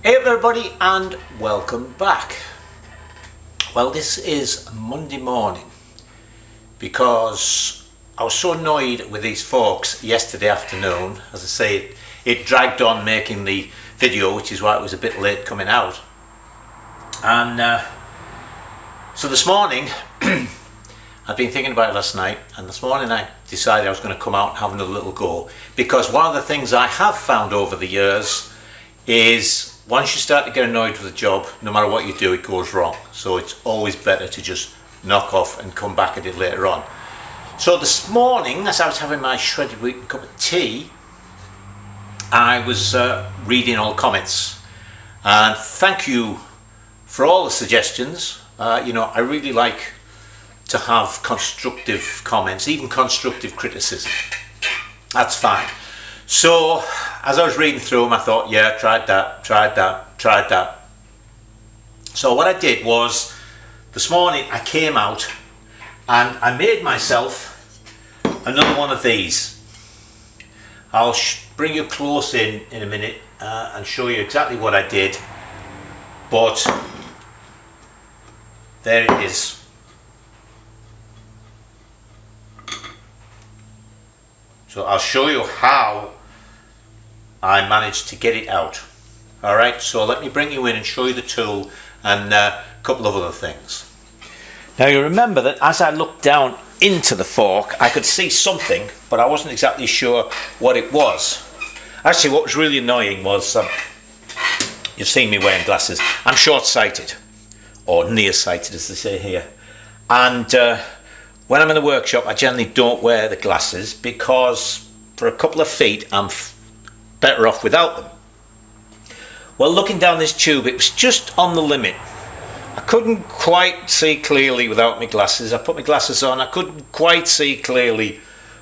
Hey everybody and welcome back. Well, this is Monday morning because I was so annoyed with these forks yesterday afternoon. As I say, it dragged on making the video, which is why it was a bit late coming out. And so this morning I've been thinking about it last night, and this morning I decided I was going to come out and have another little go, because one of the things I have found over the years is once you start to get annoyed with a job, no matter what you do, it goes wrong. So it's always better to just knock off and come back at it later on. So this morning, as I was having my shredded wheat cup of tea, I was reading all the comments, and thank you for all the suggestions. I really like to have constructive comments, even constructive criticism. That's fine. So as I was reading through them, I thought, yeah, tried that. So what I did was, this morning I came out and I made myself another one of these. I'll bring you close in a minute and show you exactly what I did, but there it is. So I'll show you how I managed to get it out. Alright, so let me bring you in and show you the tool and a couple of other things. Now you remember that as I looked down into the fork, I could see something, but I wasn't exactly sure what it was. Actually, what was really annoying was, you've seen me wearing glasses. I'm short-sighted, or nearsighted as they say here. And when I'm in the workshop, I generally don't wear the glasses because for a couple of feet I'm better off without them. Well, looking down this tube, it was just on the limit. I couldn't quite see clearly without my glasses. I put my glasses on, I couldn't quite see clearly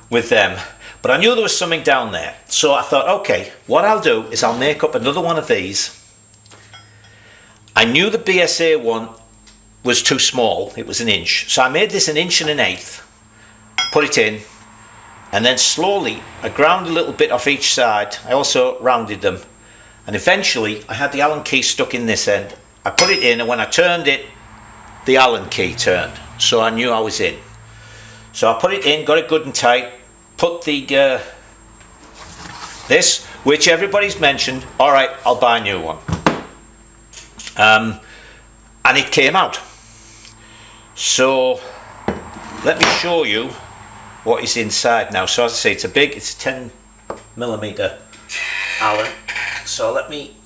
with them, but I knew there was something down there. So I thought, okay, what I'll do is I'll make up another one of these. I knew the BSA one was too small, it was 1 inch. So I made this 1 1/8, put it in, and then slowly I ground a little bit off each side. I also rounded them, and eventually I had the Allen key stuck in this end. I put it in, and when I turned it, the Allen key turned, so I knew I was in. So I put it in, got it good and tight, put the this, which everybody's mentioned, alright, I'll buy a new one. And it came out. So let me show you what is inside now. So as I say, it's a 10mm Allen. So let me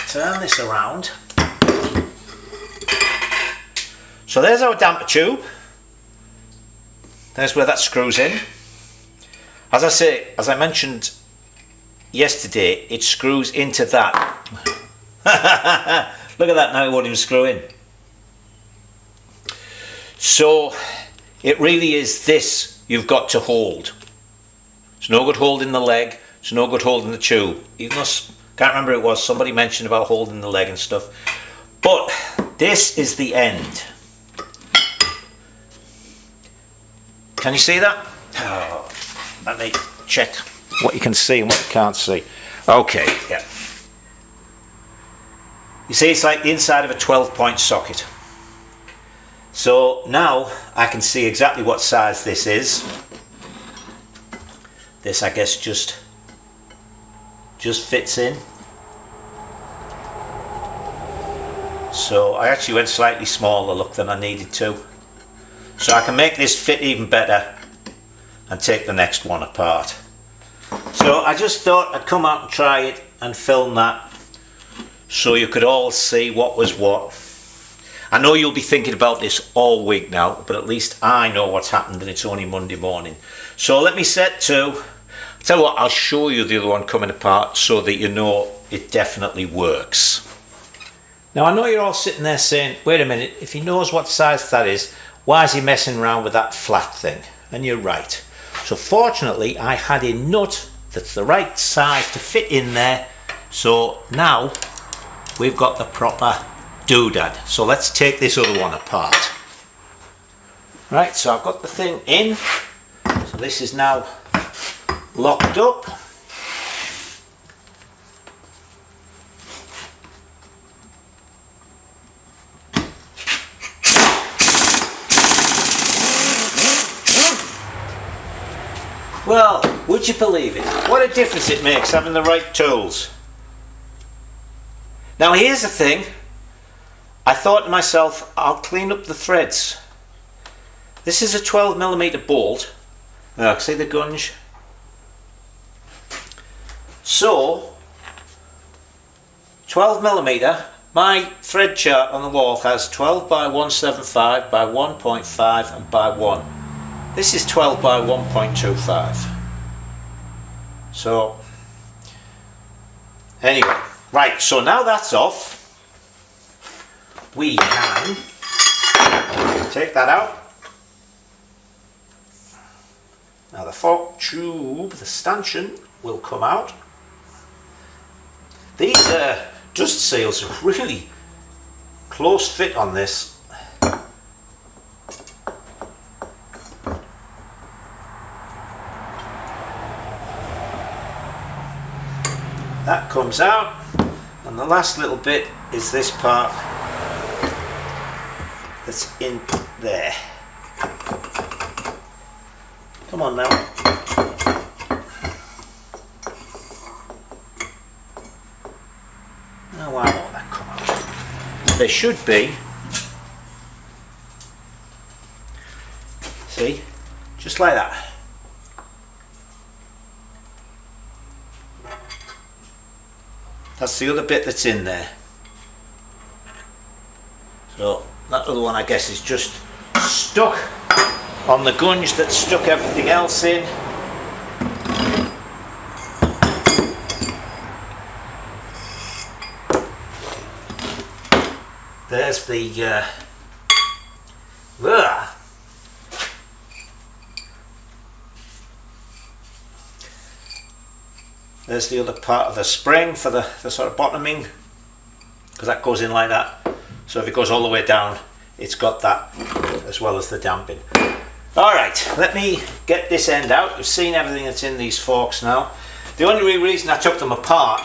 turn this around. So there's our damper tube. There's where that screws in. As I say, as I mentioned yesterday, it screws into that. Look at that now, it won't even screw in. So it really is this you've got to hold. It's no good holding the leg, it's no good holding the tube. Even though, can't remember who it was, somebody mentioned about holding the leg and stuff. But this is the end. Can you see that? Oh, let me check what you can see and what you can't see. Okay, yeah. You see, it's like the inside of a 12-point socket. So now I can see exactly what size this is. This, I guess, just fits in. So I actually went slightly smaller look than I needed to. So I can make this fit even better and take the next one apart. So I just thought I'd come out and try it and film that so you could all see what was what. I know you'll be thinking about this all week now, but at least I know what's happened and it's only Monday morning. So let me set to, tell you what, I'll show you the other one coming apart so that you know it definitely works. Now I know you're all sitting there saying, wait a minute, if he knows what size that is, why is he messing around with that flat thing? And you're right. So fortunately I had a nut that's the right size to fit in there. So now we've got the proper doodad. So let's take this other one apart. Right, so I've got the thing in. So this is now locked up. Well, would you believe it? What a difference it makes having the right tools. Now here's the thing. I thought to myself, I'll clean up the threads. This is a 12mm bolt. See the gunge? So, 12mm, my thread chart on the wall has 12 by 175 by 1.5 and by 1. This is 12 by 1.25. So, anyway, right, so now that's off, we can take that out. Now the fork tube, the stanchion, will come out. These dust seals are really close fit on this. That comes out, and the last little bit is this part that's in there. Come on now. Now why won't that come out? There should be. See? Just like that. That's the other bit that's in there. So that other one I guess is just stuck on the gunge that stuck everything else in. There's the there's the other part of the spring for the sort of bottoming, because that goes in like that. So if it goes all the way down, it's got that as well as the damping. Alright, let me get this end out. You've seen everything that's in these forks now. The only reason I took them apart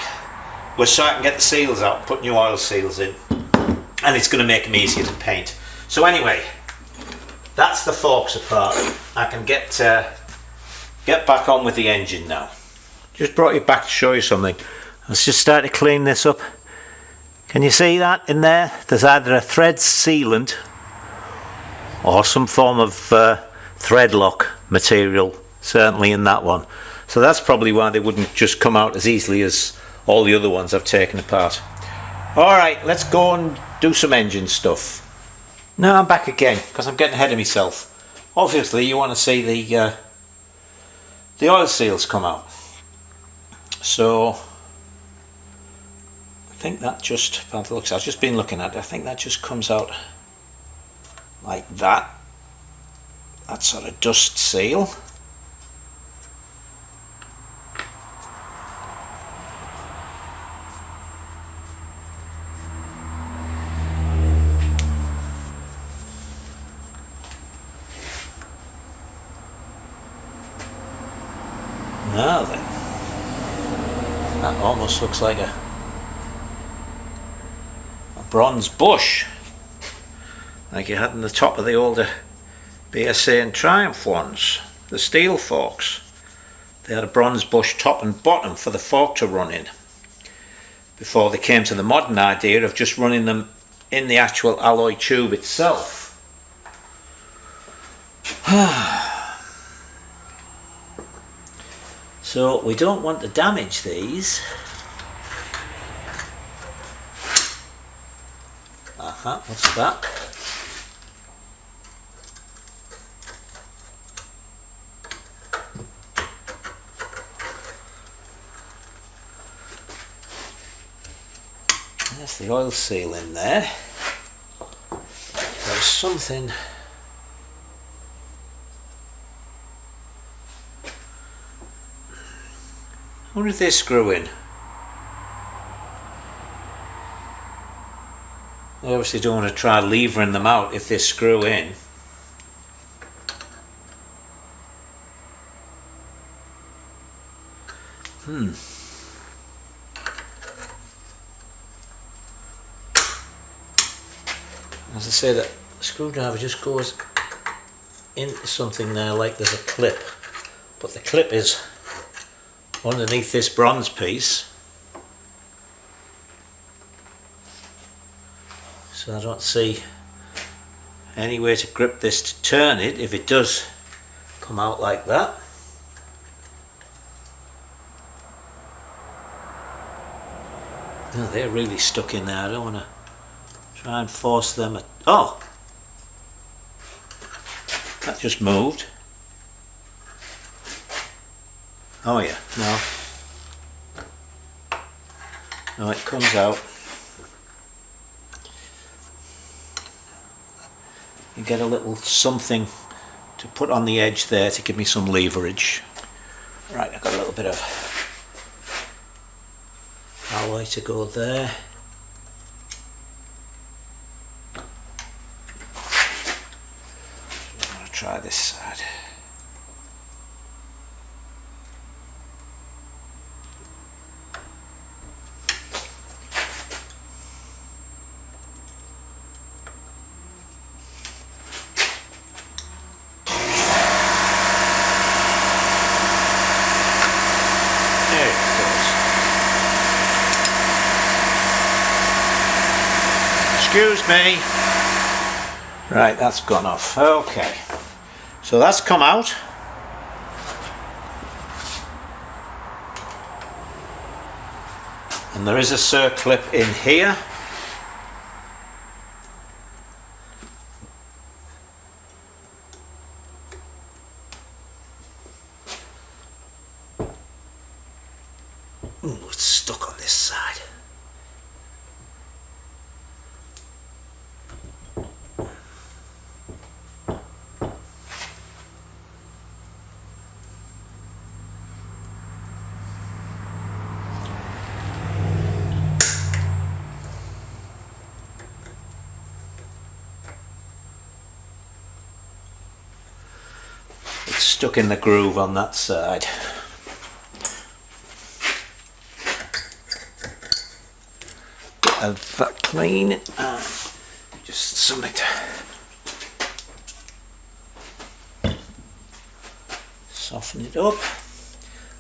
was so I can get the seals out, put new oil seals in, and it's going to make them easier to paint. So anyway, that's the forks apart. I can get back on with the engine now. Just brought you back to show you something. Let's just start to clean this up. Can you see that in there? There's either a thread sealant or some form of thread lock material, certainly in that one. So that's probably why they wouldn't just come out as easily as all the other ones I've taken apart. Alright, let's go and do some engine stuff. Now I'm back again because I'm getting ahead of myself. Obviously you want to see the oil seals come out. So I think that just, by the looks, I've just been looking at it, I think that just comes out like that. That sort of dust seal. Now then, that almost looks like a bronze bush, like you had in the top of the older BSA and Triumph ones, the steel forks. They had a bronze bush top and bottom for the fork to run in, before they came to the modern idea of just running them in the actual alloy tube itself. So we don't want to damage these. What's that? There's the oil seal in there. There's something. I wonder if they screw in. I obviously don't want to try levering them out if they screw in. As I say, that screwdriver just goes into something there like there's a clip but the clip is underneath this bronze piece, so I don't see any way to grip this to turn it if it does come out like that. Oh, they're really stuck in there. I don't want to try and force them. Oh! That just moved. Oh yeah, no. No, it comes out. You get a little something to put on the edge there to give me some leverage. Right, I've got a little bit of alloy to go there. I'm going to try this side. Excuse me. Right, that's gone off. Okay, so that's come out. And there is a circlip in here. Ooh, it's stuck on this side. It's stuck in the groove on that side. Bit of that clean and just something to soften it up.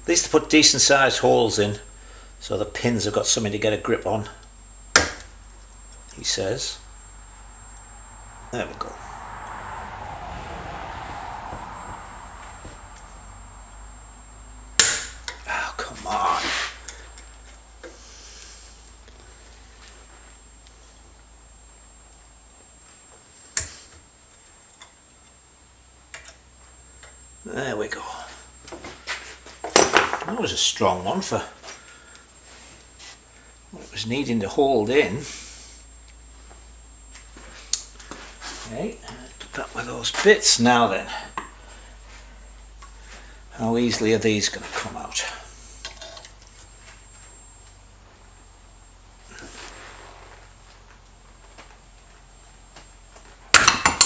At least to put decent sized holes in so the pins have got something to get a grip on, he says. There we go. Oh, come on. There we go. That was a strong one for what it was needing to hold in. Okay, put that with those bits. Now then, how easily are these going to come out?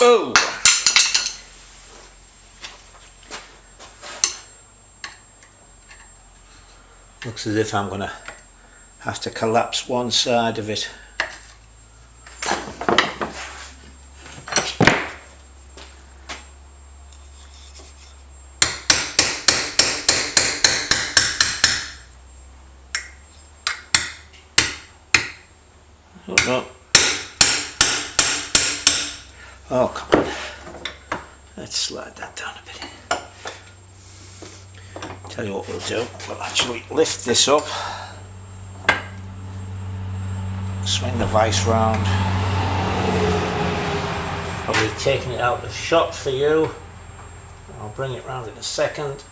Oh! Looks as if I'm going to have to collapse one side of it. Oh no. Oh, come on. Let's slide that down a bit. Tell you what we'll do, we'll actually lift this up, swing the vise round, probably taking it out of shot for you. I'll bring it round in a second.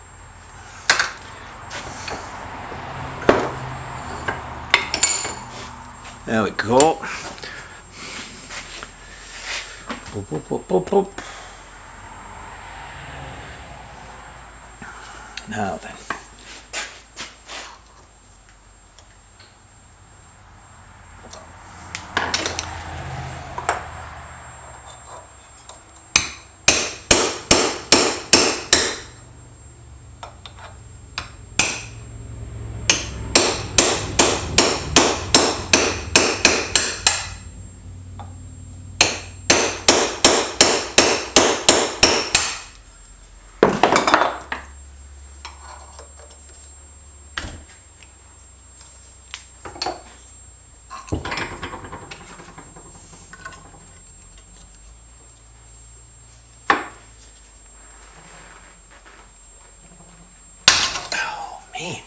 There we go. Boop, boop, boop, boop, boop. Now then. Man,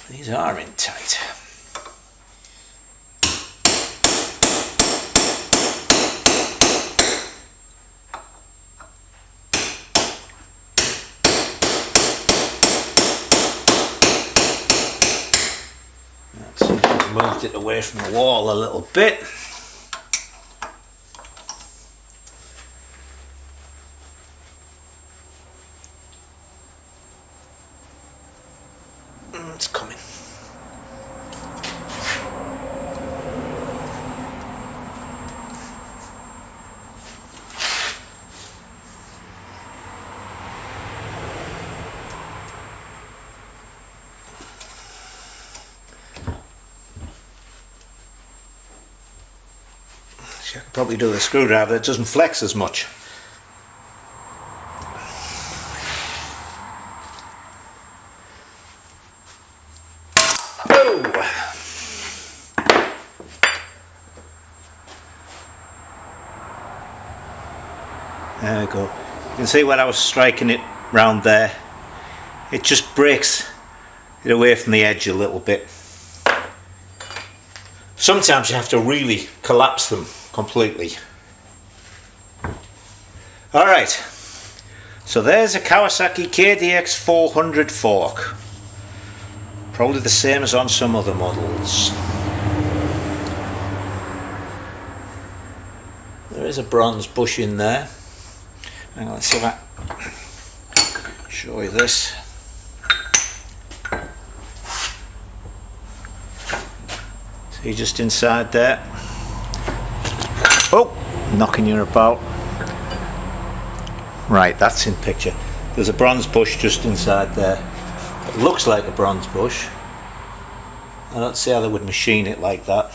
these are in tight. Moved it away from the wall a little bit. It's coming. I could probably do the screwdriver, it doesn't flex as much. Oh. There we go. You can see when I was striking it round there, it just breaks it away from the edge a little bit. Sometimes you have to really collapse them completely. Alright, so there's a Kawasaki KDX 400 fork. Probably the same as on some other models. There is a bronze bush in there. Hang on, let's see if I show you this. See, just inside there. Oh, knocking you about. Right, that's in picture. There's a bronze bush just inside there. It looks like a bronze bush. I don't see how they would machine it like that.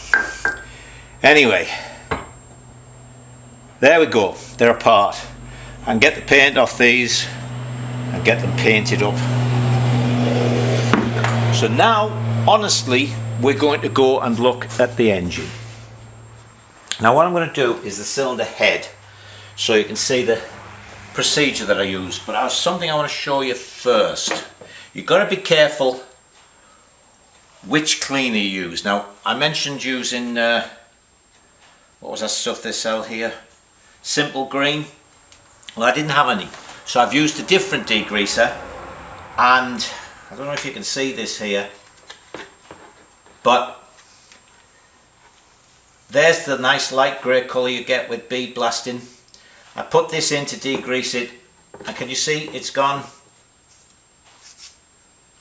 Anyway, there we go. They're apart. I can get the paint off these and get them painted up. So now, honestly, we're going to go and look at the engine. Now what I'm going to do is the cylinder head, so you can see the procedure that I use. But there's something I want to show you first. You've got to be careful which cleaner you use. Now I mentioned using, what was that stuff they sell here? Simple Green. Well, I didn't have any, so I've used a different degreaser, and I don't know if you can see this here, but there's the nice light grey colour you get with bead blasting. I put this in to degrease it, and can you see it's gone?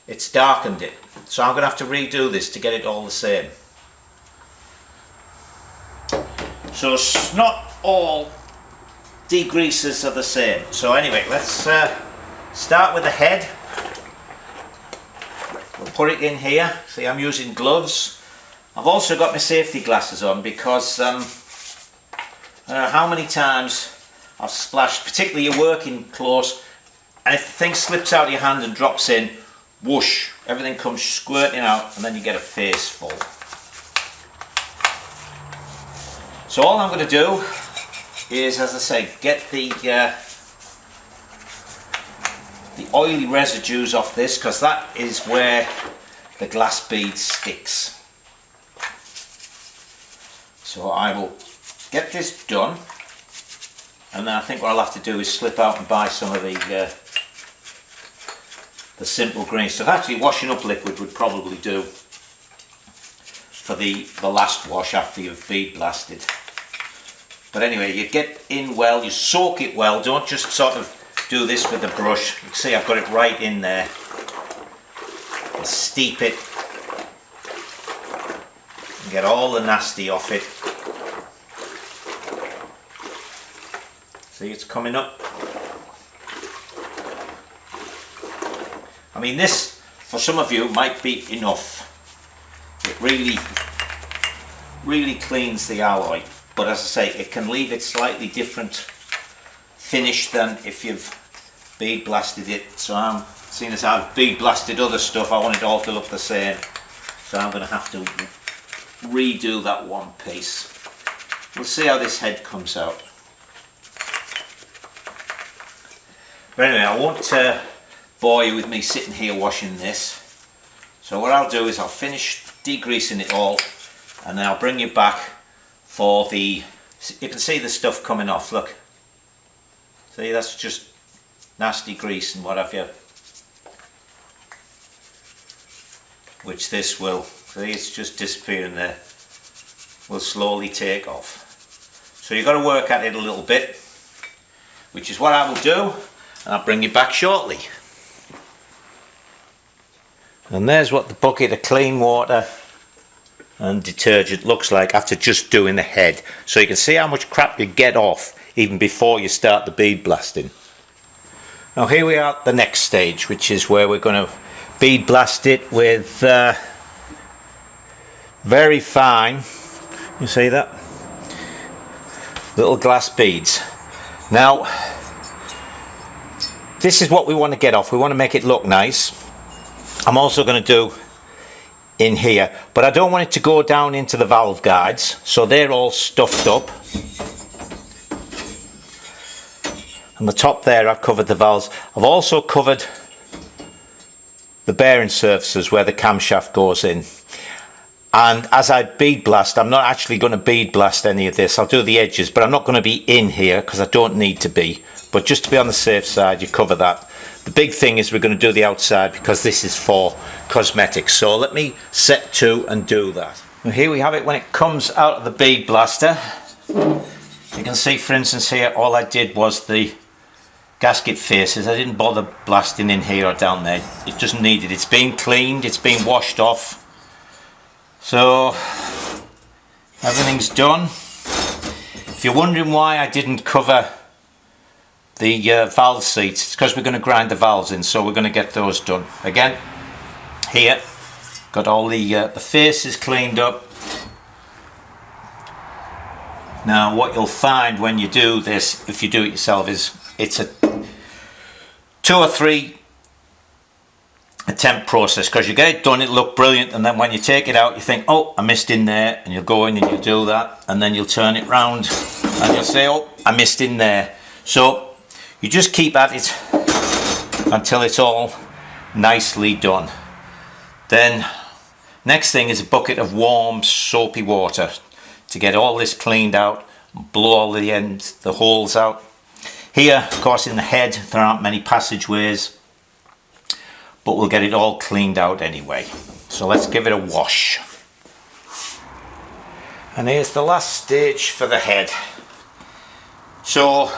It's darkened it. So I'm going to have to redo this to get it all the same. So it's not all degreasers are the same. So anyway, let's start with the head. We'll put it in here. See, I'm using gloves. I've also got my safety glasses on because I don't know how many times I've splashed, particularly you're working close, and if the thing slips out of your hand and drops in, whoosh, everything comes squirting out, and then you get a face full. So all I'm going to do is, as I say, get the oily residues off this, because that is where the glass bead sticks. So I will get this done, and then I think what I'll have to do is slip out and buy some of the Simple Green stuff. Actually, washing up liquid would probably do for the last wash after you've bead blasted. But anyway, you get in well, you soak it well, don't just sort of do this with the brush. You can see I've got it right in there. I'll steep it and get all the nasty off it. See, it's coming up. I mean, this, for some of you, might be enough. It really cleans the alloy. But as I say, it can leave it slightly different finish than if you've bead blasted it. So I'm, seeing as I've bead blasted other stuff, I want it all to look the same. So I'm going to have to redo that one piece. We'll see how this head comes out. But anyway, I won't bore you with me sitting here washing this. So what I'll do is I'll finish degreasing it all, and then I'll bring you back for the, you can see the stuff coming off, look. See, that's just nasty grease and what have you. Which this will, see, it's just disappearing there, will slowly take off. So you've got to work at it a little bit, which is what I will do, and I'll bring you back shortly. And there's what the bucket of clean water and detergent looks like after just doing the head. So you can see how much crap you get off even before you start the bead blasting. Now here we are at the next stage, which is where we're going to bead blast it with very fine, you see that? Little glass beads. Now this is what we want to get off. We want to make it look nice. I'm also going to do in here, but I don't want it to go down into the valve guides, so they're all stuffed up. On the top there I've covered the valves. I've also covered the bearing surfaces where the camshaft goes in. And as I bead blast, I'm not actually going to bead blast any of this. I'll do the edges, but I'm not going to be in here because I don't need to be. But just to be on the safe side, you cover that. The big thing is we're going to do the outside because this is for cosmetics. So let me set to and do that. And here we have it when it comes out of the bead blaster. You can see, for instance, here all I did was the gasket faces. I didn't bother blasting in here or down there. It doesn't need it. It's been cleaned, it's been washed off. So everything's done. If you're wondering why I didn't cover the valve seats, it's because we're going to grind the valves in, so we're going to get those done. Again, here, got all the faces cleaned up. Now what you'll find when you do this, if you do it yourself, is it's a 2 or 3 attempt process, because you get it done, it look brilliant, and then when you take it out you think, oh, I missed in there, and you'll go in and you'll do that, and then you'll turn it round and you'll say, oh, I missed in there. So you just keep at it until it's all nicely done. Then next thing is a bucket of warm soapy water to get all this cleaned out, blow all the ends, the holes out. Here, of course, in the head there aren't many passageways, but we'll get it all cleaned out anyway. So let's give it a wash. And here's the last stage for the head. So,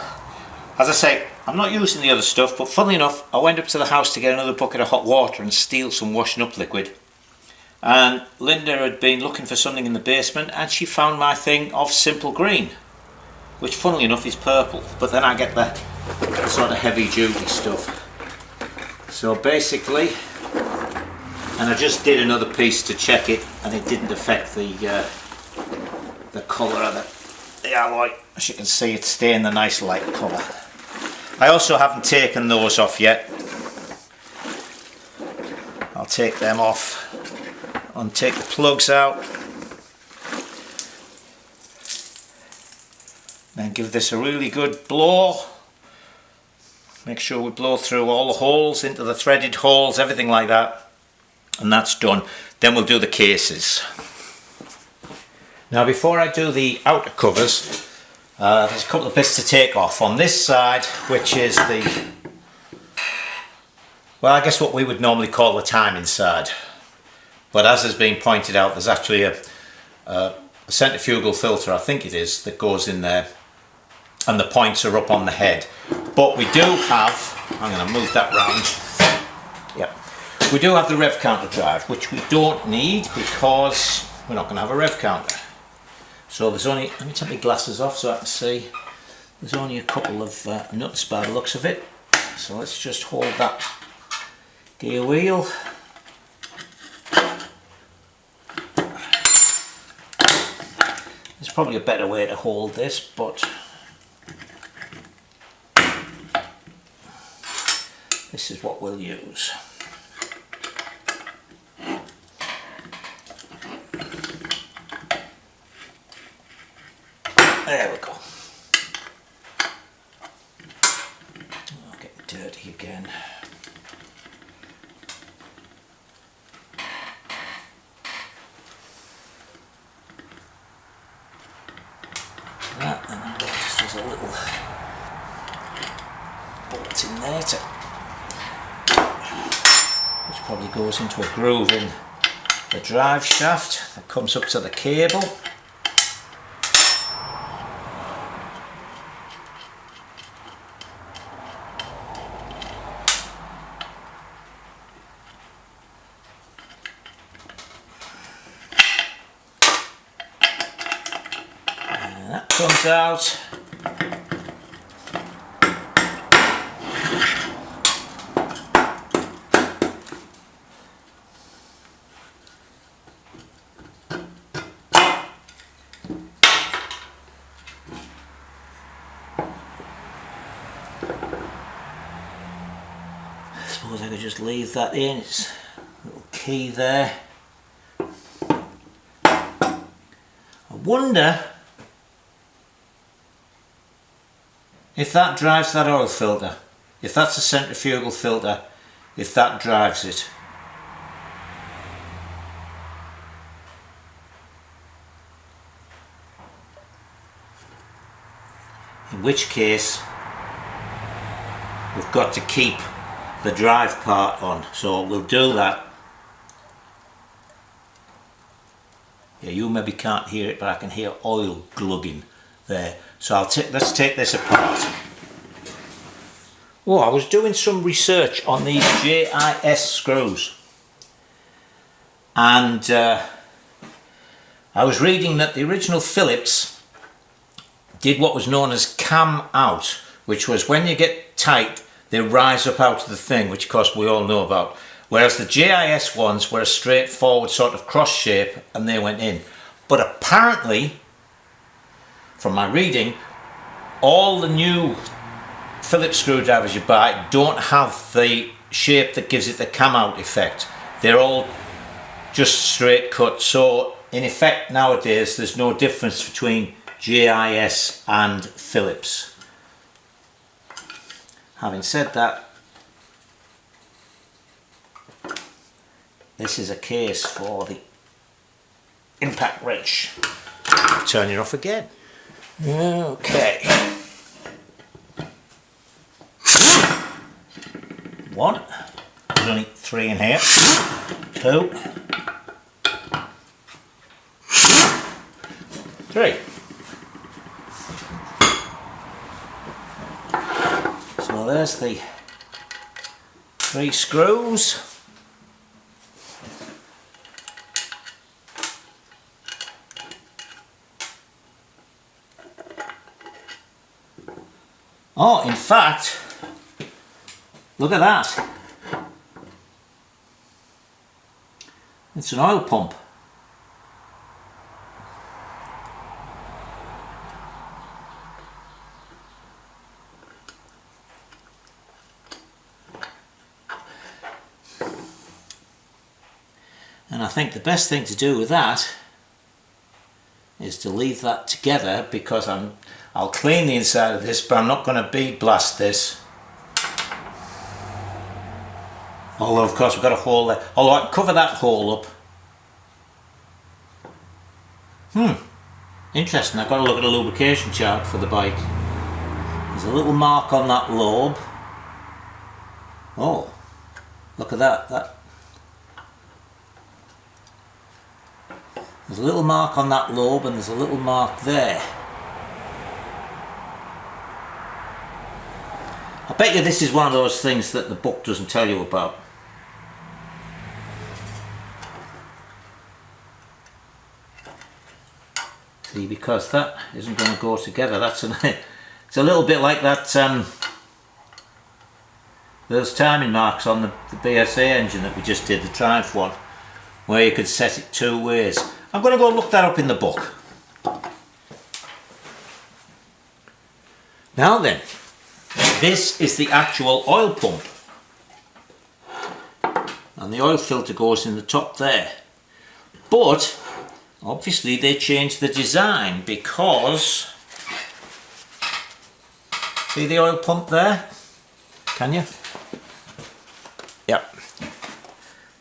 as I say, I'm not using the other stuff, but funnily enough, I went up to the house to get another bucket of hot water and steal some washing up liquid. And Linda had been looking for something in the basement, and she found my thing of simple green, which funnily enough is purple, but then I get the sort of heavy duty stuff. So basically, and I just did another piece to check it, and it didn't affect the colour of the alloy. As you can see, it's staying the nice light colour. I also haven't taken those off yet. I'll take them off and take the plugs out. Then give this a really good blow. Make sure we blow through all the holes, into the threaded holes, everything like that. And that's done. Then we'll do the cases. Now before I do the outer covers, there's a couple of bits to take off. On this side, which is the, well, I guess what we would normally call the timing side. But as has been pointed out, there's actually a centrifugal filter, I think it is, that goes in there. And the points are up on the head. But we do have, I'm going to move that round. Yeah, we do have the rev counter drive, which we don't need because we're not going to have a rev counter. So there's only, let me take my glasses off so I can see. There's only a couple of nuts by the looks of it. So let's just hold that gear wheel. There's probably a better way to hold this, but this is what we'll use. There we go. Oh, getting dirty again. bolt in there which probably goes into a groove in the drive shaft that comes up to the cable. And that comes out. I suppose I could just leave that in, it's a little key there. I wonder if that drives that oil filter, if that's a centrifugal filter, if that drives it. In which case we've got to keep the drive part on, so we'll do that. Yeah, you maybe can't hear it, but I can hear oil glugging there. So let's take this apart. Oh, I was doing some research on these JIS screws, and I was reading that the original Phillips did what was known as cam out, which was when you get tight they rise up out of the thing, which of course we all know about. Whereas the JIS ones were a straightforward sort of cross shape and they went in. But apparently, from my reading, all the new Phillips screwdrivers you buy don't have the shape that gives it the cam out effect. They're all just straight cut. So in effect nowadays there's no difference between JIS and Phillips. Having said that, this is a case for the impact wrench. Turn it off again. Okay. One. There's only three in here. Two. Three. So there's the three screws. Oh, in fact, look at that. It's an oil pump. And I think the best thing to do with that is to leave that together, because I'll clean the inside of this, but I'm not going to bead blast this. Although of course we've got a hole there. Although I can cover that hole up. Interesting, I've got to look at a lubrication chart for the bike. There's a little mark on that lobe. Oh, look at that. There's a little mark on that lobe and there's a little mark there. I bet you this is one of those things that the book doesn't tell you about. See, because that isn't going to go together. It's a little bit like that. Those timing marks on the BSA engine that we just did, the Triumph one, where you could set it two ways. I'm going to go look that up in the book. Now then, this is the actual oil pump. And the oil filter goes in the top there. But, obviously they changed the design because... See the oil pump there? Can you? Yep.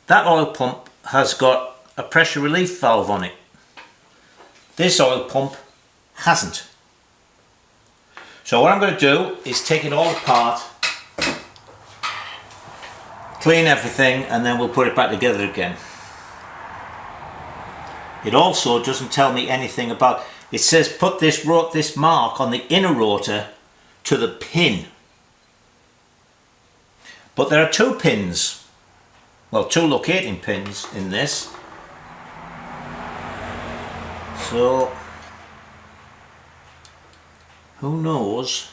That oil pump has got a pressure relief valve on it. This oil pump hasn't. So what I'm going to do is take it all apart clean everything, and then we'll put it back together again. It also doesn't tell me anything about, it says put this mark on the inner rotor to the pin. But there are two pins, well, two locating pins in this. So, who knows?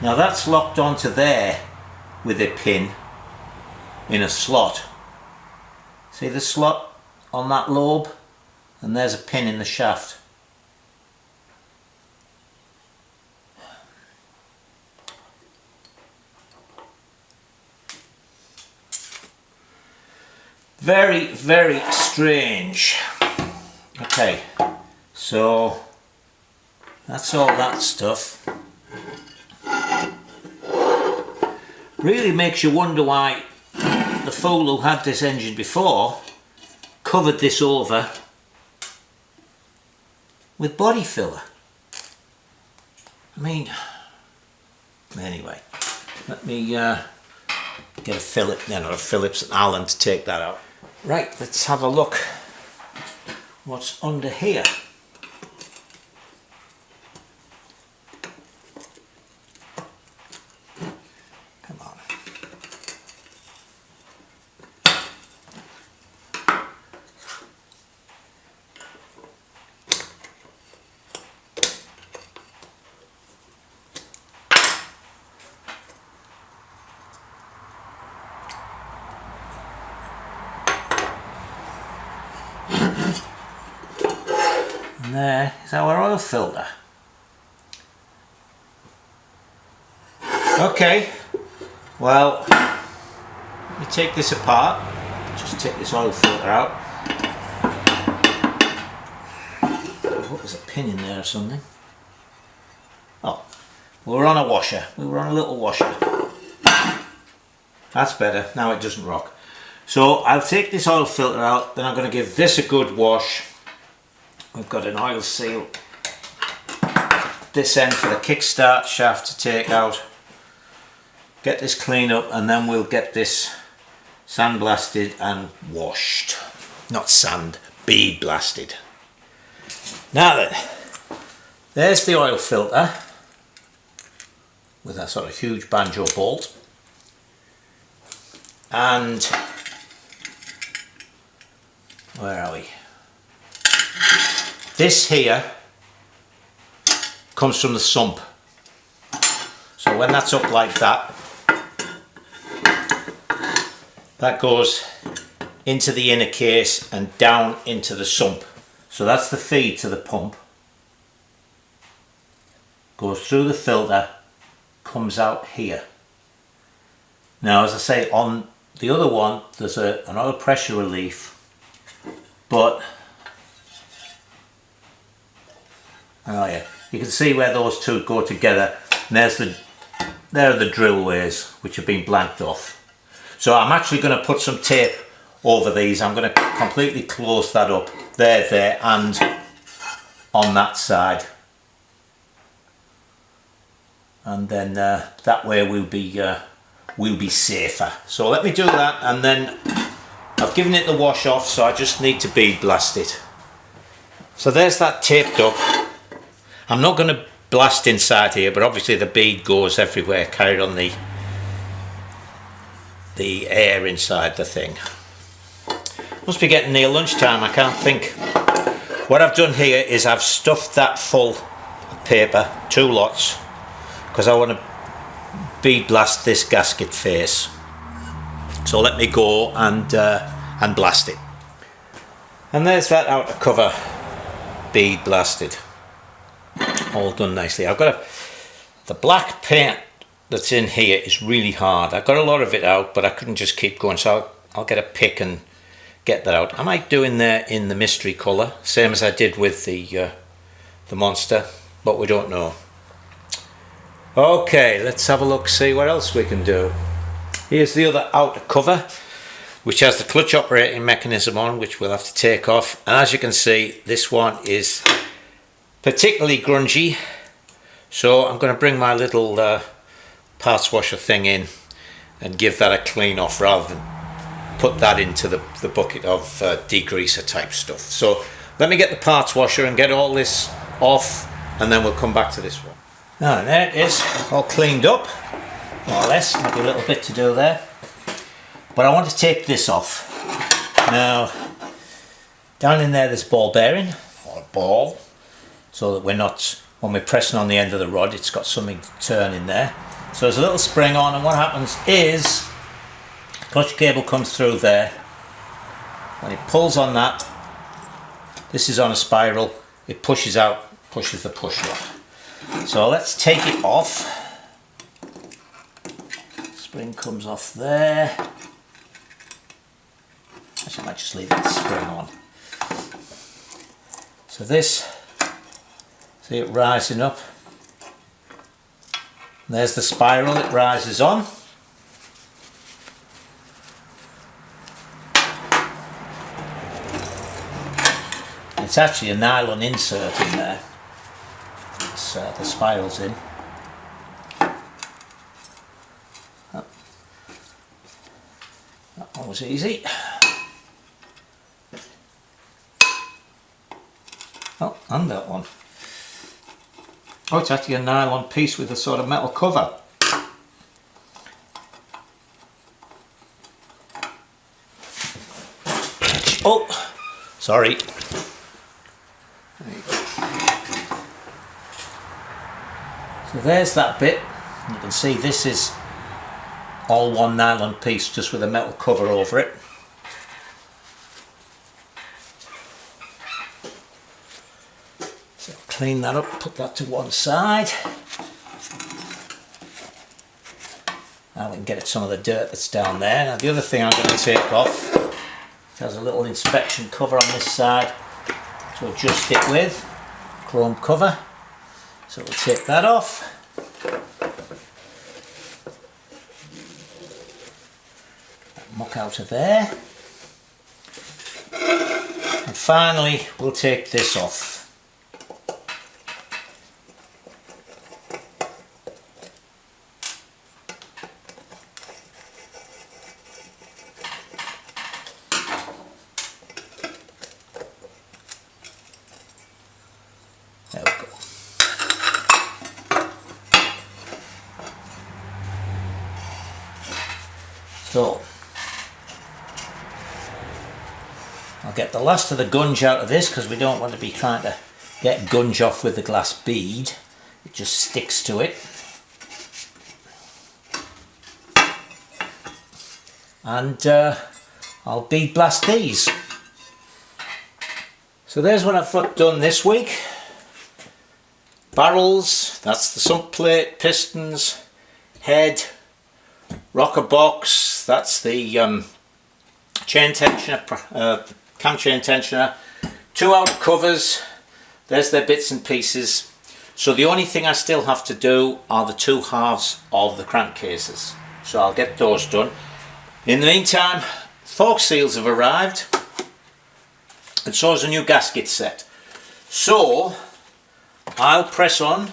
Now that's locked onto there with a pin in a slot. See the slot on that lobe? And there's a pin in the shaft. Very, very strange. Okay, so that's all that stuff. Really makes you wonder why the fool who had this engine before covered this over with body filler. I mean, anyway, let me get a Phillips, not a Phillips, an Allen to take that out. Right, let's have a look what's under here. Come on. And there is our oil filter. Okay, well, let me take this apart. Just take this oil filter out. What, there's a pin in there or something? Oh, we were on a washer. We were on a little washer. That's better. Now it doesn't rock. So I'll take this oil filter out, then I'm going to give this a good wash. We've got an oil seal. This end for the kickstart shaft to take out. Get this clean up, and then we'll get this sandblasted and washed. Not sand, bead blasted. Now then, there's the oil filter with that sort of huge banjo bolt. And where are we? This here comes from the sump. So when that's up like that, that goes into the inner case and down into the sump. So that's the feed to the pump. Goes through the filter, comes out here. Now, as I say, on the other one, there's an oil pressure relief, but oh yeah, you can see where those two go together. And there are the drill ways which have been blanked off. So I'm actually going to put some tape over these. I'm going to completely close that up, there, and on that side. And then that way we'll be safer. So let me do that, and then I've given it the wash off, so I just need to bead blast it. So there's that taped up. I'm not going to blast inside here, but obviously the bead goes everywhere, carried on the air inside the thing. Must be getting near lunchtime, I can't think. What I've done here is I've stuffed that full of paper, 2 lots, because I want to bead blast this gasket face. So let me go and blast it. And there's that outer cover bead blasted. All done nicely. I've got the black paint that's in here is really hard. I got a lot of it out, but I couldn't just keep going, so I'll get a pick and get that out. I might do in there in the mystery colour, same as I did with the the monster, but we don't know. Okay, let's have a look, see what else we can do. Here's the other outer cover, which has the clutch operating mechanism on, which we'll have to take off. And as you can see, this one is particularly grungy, so I'm going to bring my little parts washer thing in and give that a clean off rather than put that into the bucket of degreaser type stuff. So let me get the parts washer and get all this off, and then we'll come back to this one. And there it is, all cleaned up, more or less. Maybe a little bit to do there. But I want to take this off. Now, down in there there's a ball bearing, or a ball, so that we're not, when we're pressing on the end of the rod, it's got something to turn in there. So there's a little spring on, and what happens is, the clutch cable comes through there. When it pulls on that, this is on a spiral, it pushes out, pushes the push rod. So let's take it off. Spring comes off there. Actually, I might just leave that spring on. So this, see it rising up. And there's the spiral it rises on. It's actually a nylon insert in there. The spiral's in. Oh. That one was easy. Oh, and that one. Oh, it's actually a nylon piece with a sort of metal cover. Oh, sorry. So there's that bit. You can see this is all one nylon piece just with a metal cover over it. So clean that up, put that to one side. Now we can get at some of the dirt that's down there. Now the other thing I'm going to take off, it has a little inspection cover on this side to adjust it with, chrome cover. So we'll take that off. That muck out of there. And finally we'll take this off. There we go. So, I'll get the last of the gunge out of this because we don't want to be trying to get gunge off with the glass bead. It just sticks to it. And I'll bead blast these. So there's what I've done this week. Barrels, that's the sump plate, pistons, head, rocker box, that's the chain tensioner, cam chain tensioner, two outer covers, there's their bits and pieces. So the only thing I still have to do are the two halves of the crankcases. So I'll get those done. In the meantime, fork seals have arrived, and so is a new gasket set. So I'll press on,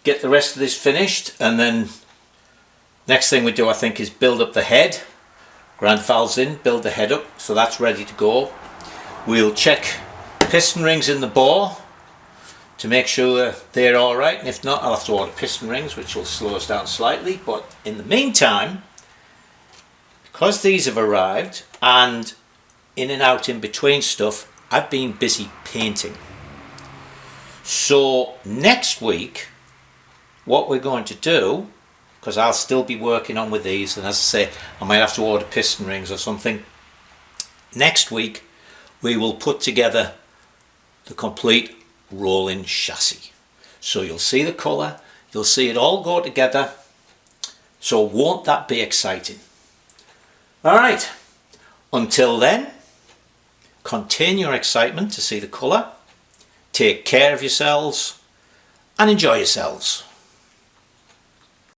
get the rest of this finished, and then next thing we do, I think, is build up the head. Grind valves in, build the head up, so that's ready to go. We'll check piston rings in the bore to make sure they're all right, and if not, I'll have to order piston rings, which will slow us down slightly. But in the meantime, because these have arrived, and in and out in between stuff, I've been busy painting. So next week, what we're going to do, because I'll still be working on with these, and as I say, I might have to order piston rings or something. Next week, we will put together the complete rolling chassis. So you'll see the colour, you'll see it all go together. So won't that be exciting? Alright, until then, contain your excitement to see the colour, take care of yourselves and enjoy yourselves.